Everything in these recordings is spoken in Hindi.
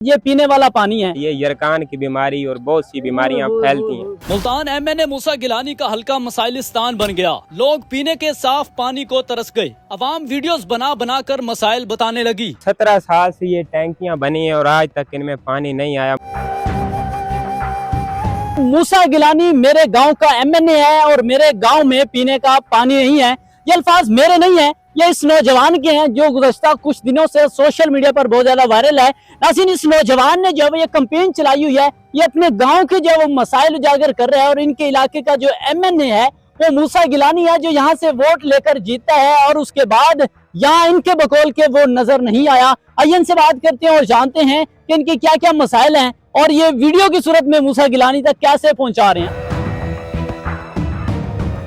ये पीने वाला पानी है। ये यरकान की बीमारी और बहुत सी बीमारियां फैलती हैं। मुल्तान MNA मूसा गिलानी का हल्का मसाइलिस्तान बन गया। लोग पीने के साफ पानी को तरस गए। अवाम वीडियोस बना बना कर मसाइल बताने लगी। 17 साल से ये टैंकियां बनी हैं और आज तक इनमें पानी नहीं आया। मूसा गिलानी मेरे गांव का MNA है और मेरे गांव में पीने का पानी नहीं है। ये अल्फाज मेरे नहीं है, ये इस नौजवान के हैं जो गुज़श्ता कुछ दिनों से सोशल मीडिया पर बहुत ज्यादा वायरल है। नाज़रीन, इस नौजवान ने जो ये कैंपेन चलाई हुई है, ये अपने गांव के जो मसाइल उजागर कर रहा है और इनके इलाके का जो MNA है वो मूसा गिलानी है, जो यहाँ से वोट लेकर जीतता है और उसके बाद यहाँ इनके बकौल के वो नजर नहीं आया। आइए इनसे बात करते हैं और जानते हैं कि इनके क्या क्या मसाइल हैं और ये वीडियो की सूरत में मूसा गिलानी तक कैसे पहुंचा रहे हैं।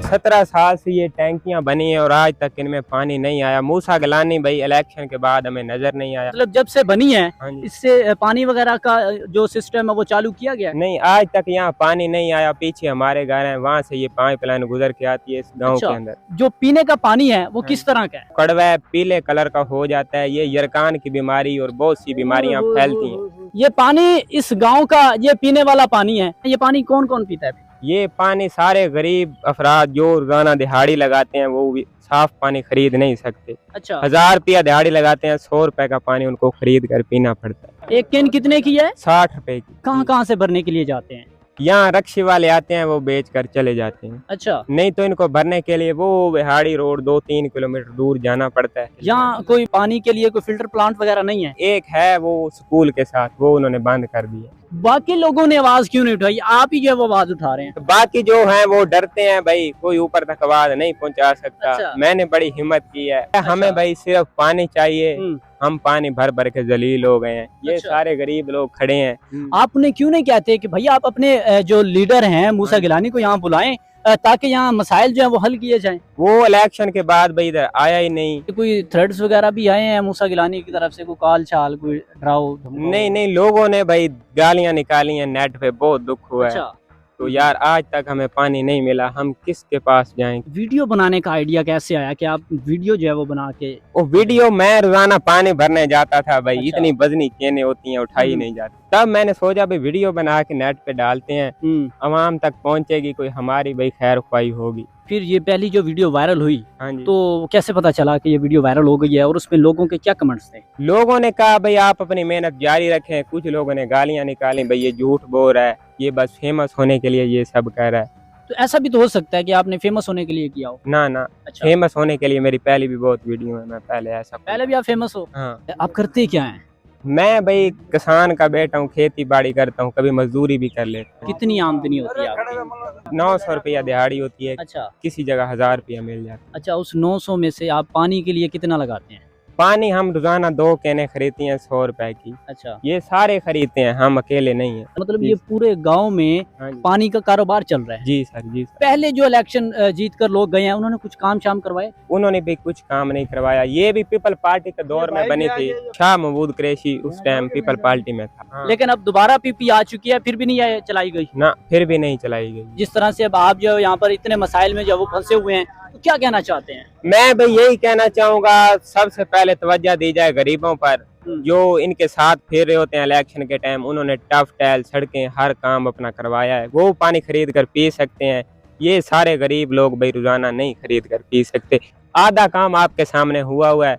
17 साल से ये टैंकियां बनी हैं और आज तक इनमें पानी नहीं आया। मूसा गिलानी भाई इलेक्शन के बाद हमें नजर नहीं आया। मतलब जब से बनी है हाँ जी। इससे पानी वगैरह का जो सिस्टम है वो चालू किया गया? नहीं, आज तक यहाँ पानी नहीं आया। पीछे हमारे घर है, वहाँ से ये पाइपलाइन गुजर के आती है इस गांव अच्छा। के अंदर। जो पीने का पानी है वो हाँ। किस तरह का है? कड़वा पीले कलर का हो जाता है। ये यरकान की बीमारी और बहुत सी बीमारियां फैलती हैं। ये पानी इस गांव का ये पीने वाला पानी है। ये पानी कौन कौन पीता है? ये पानी सारे गरीब अफराद जो रोजाना दिहाड़ी लगाते हैं वो भी साफ पानी खरीद नहीं सकते। अच्छा, 1000 रुपया दिहाड़ी लगाते हैं, 100 रुपए का पानी उनको खरीद कर पीना पड़ता है। एक कैन कितने की है? 60 रुपए की। कहाँ कहाँ से भरने के लिए जाते हैं? यहाँ रक्शे वाले आते हैं, वो बेच कर चले जाते हैं। अच्छा, नहीं तो इनको भरने के लिए वो बिहाड़ी रोड 2-3 किलोमीटर दूर जाना पड़ता है। यहाँ कोई पानी के लिए कोई फिल्टर प्लांट वगैरह नहीं है? एक है वो स्कूल के साथ, वो उन्होंने बंद कर दिया। बाकी लोगों ने आवाज क्यों नहीं उठाई? आप ही जो है वो आवाज उठा रहे हैं। तो बाकी जो हैं वो डरते हैं भाई, कोई ऊपर तक आवाज नहीं पहुंचा सकता। अच्छा। मैंने बड़ी हिम्मत की है। हमें भाई सिर्फ पानी चाहिए। हम पानी भर भर के जलील हो गए हैं। ये अच्छा। सारे गरीब लोग खड़े हैं। आपने क्यों नहीं कहते कि भैया आप अपने जो लीडर हैं मूसा गिलानी को यहाँ बुलाएं ताकि यहाँ मसाइल जो है वो हल किए जाएं? वो इलेक्शन के बाद भाई इधर आया ही नहीं। कोई थ्रेड्स वगैरह भी आए हैं मूसा गिलानी की तरफ से? कोई कॉल चाल, कोई डराओ धमकाओ? नहीं, लोगों ने भाई गालियां निकाली हैं नेट पे, बहुत दुख हुआ है। अच्छा, तो यार आज तक हमें पानी नहीं मिला, हम किसके पास जाएं? वीडियो बनाने का आइडिया कैसे आया कि आप वीडियो जो है वो बना के? वो वीडियो मैं रोजाना पानी भरने जाता था भाई। अच्छा। इतनी वजनी चेनें होती हैं, उठाई नहीं जाती। तब मैंने सोचा भाई वीडियो बना के नेट पे डालते हैं, आवाम तक पहुंचेगी, कोई हमारी भाई खैर ख्वाही होगी। फिर ये पहली जो वीडियो वायरल हुई हाँ जी। तो कैसे पता चला कि ये वीडियो वायरल हो गई है और उसमें लोगों के क्या कमेंट्स थे? लोगों ने कहा भाई आप अपनी मेहनत जारी रखें। कुछ लोगों ने गालियां निकाली, भाई ये झूठ बोल रहा है, ये बस फेमस होने के लिए ये सब कह रहा है। तो ऐसा भी तो हो सकता है कि आपने फेमस होने के लिए किया हो। ना, अच्छा, फेमस होने के लिए मेरी पहले भी बहुत वीडियो है। मैं पहले ऐसा पहले भी आप फेमस हो? हाँ। आप करते क्या हैं? मैं भाई किसान का बेटा हूँ, खेती बाड़ी करता हूँ, कभी मजदूरी भी कर लेता कितनी आमदनी होती है आपकी? हूँ। 900 रुपया दिहाड़ी होती है, अच्छा किसी जगह 1000 रुपया मिल जाता है। अच्छा, उस 900 में से आप पानी के लिए कितना लगाते हैं? पानी हम रोजाना 2 कैने खरीदते हैं 100 रुपए की। अच्छा, ये सारे खरीदते हैं, हम अकेले नहीं है। मतलब ये पूरे गांव में हाँ जी। पानी का कारोबार चल रहा है। जी सर, जी सर। पहले जो इलेक्शन जीत कर लोग गए हैं उन्होंने कुछ काम शाम करवाए? उन्होंने भी कुछ काम नहीं करवाया। ये भी पीपल पार्टी के दौर में बनी थी। शाह महमूद कुरैशी उस टाइम पीपल पार्टी में था। लेकिन अब दोबारा पीपी आ चुकी है, फिर भी नहीं चलाई गई। ना, फिर भी नहीं चलाई गई। जिस तरह से अब आप जो यहाँ पर इतने मसाइल में जो वो फंसे हुए हैं, तो क्या कहना चाहते हैं? मैं भाई यही कहना चाहूंगा, सबसे पहले तवज्जो दी जाए गरीबों पर। जो इनके साथ फिर रहे होते हैं इलेक्शन के टाइम, उन्होंने टफ टाइल सड़कें हर काम अपना करवाया है, वो पानी खरीद कर पी सकते हैं। ये सारे गरीब लोग भाई रोजाना नहीं खरीद कर पी सकते। आधा काम आपके सामने हुआ है,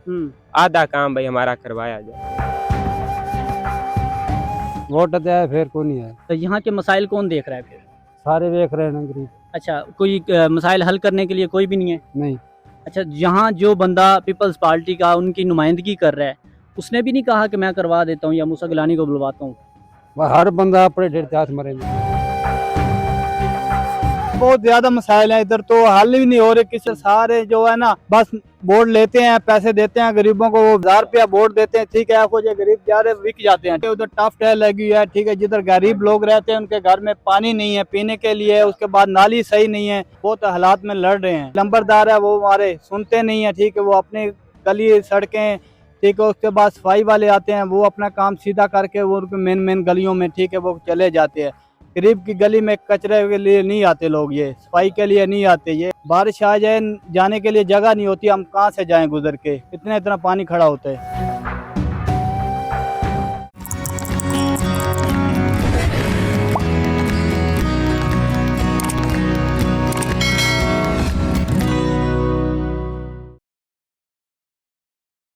आधा काम भाई हमारा करवाया जाए। वोट दिया फिर को नहीं है। तो यहाँ के मसाइल कौन देख रहा है फिर? सारे देख रहे हैं ना गरीब। अच्छा, कोई मसाइल हल करने के लिए कोई भी नहीं है? नहीं, अच्छा, यहाँ जो बंदा पीपल्स पार्टी का उनकी नुमाइंदगी कर रहा है उसने भी नहीं कहा कि मैं करवा देता हूँ या मूसा गिलानी को बुलवाता हूँ? हर बंदा अपने डेढ़ हाथ मरेंगे। बहुत ज्यादा मसाइल है इधर, तो हल भी नहीं हो रहे किसी। सारे जो है ना बस वोट लेते हैं, पैसे देते हैं गरीबों को, वो 1000 रुपया वोट देते हैं, ठीक है। कुछ गरीब ज्यादा बिक जाते हैं। उधर टफ टाइल लगी है, ठीक है। जिधर गरीब लोग रहते हैं उनके घर में पानी नहीं है पीने के लिए, उसके बाद नाली सही नहीं है, बहुत हालात में लड़ रहे हैं। नंबरदार है वो हमारे सुनते नहीं है, ठीक है। वो अपनी गली सड़कें, ठीक है, उसके बाद सफाई वाले आते हैं, वो अपना काम सीधा करके वो मेन गलियों में, ठीक है, वो चले जाते हैं। गरीब की गली में कचरे के लिए नहीं आते लोग, ये सफाई के लिए नहीं आते। ये बारिश आ जाए, जाने के लिए जगह नहीं होती, हम कहाँ से जाएं गुजर के, इतना पानी खड़ा होता है।